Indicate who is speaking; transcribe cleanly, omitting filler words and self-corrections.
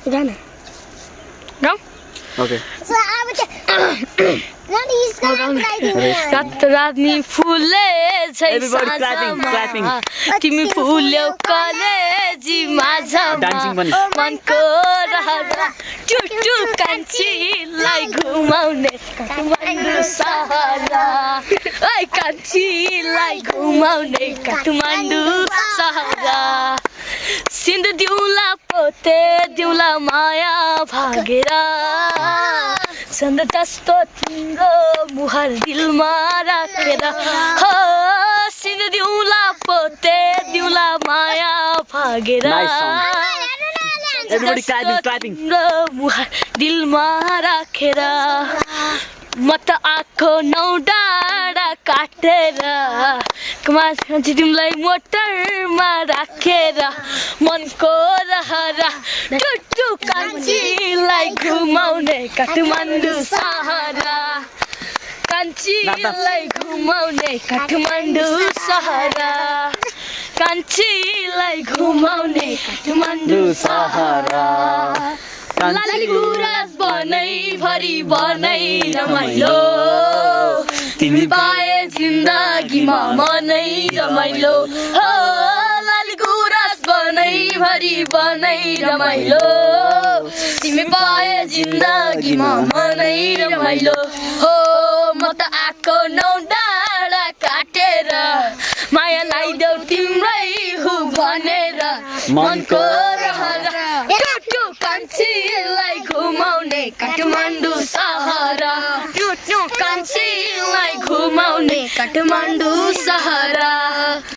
Speaker 1: गाना
Speaker 2: गाउँ
Speaker 3: ओके
Speaker 2: रात रातनी फुले छै साँझमा तिमी फुल्यौ कलेजी माझमा मनको रहर टुटु कान्छीलाई घुमाउने काठमाडौँ सहरा ओइ कान्छीलाई घुमाउने काठमाडौँ सहरा सिन्धु दिउला पोते दिउला माया भागेर चन्द्र जस्तो तिम्रो मुहार दिलमा राखेर हो सिन्धु दिउला पोते दिउला माया भागेर तिम्रो मुहार दिलमा राखेर म त आँखो नौ डाँडा काटेर तिमीलाई मोटरमा राखेर मनको रहरा टुटु कान्छीलाई घुमाउने काठमाडौँ सहरा कान्छीलाई घुमाउने काठमाडौँ सहरा कान्छीलाई घुमाउने काठमाडौँ सहरा लाली गुराँस बनाई भरि बनाई रमाइलो तिमी पाए जिन्दगीमा मनै रमाइलो हो लाली गुराँस बनाई भरि बनाई रमाइलो तिमी पाए जिन्दगीमा मनै रमाइलो हो म त आँखो नौ डाँडा काटेर माया लाइदेऊ तिम्रै हु भनेर मनको रहर टुटु कान्छीलाई घुमाउने काठमाडौँ सहरा टुटु कान्छीलाई घुमाउने काठमाडौँ सहरा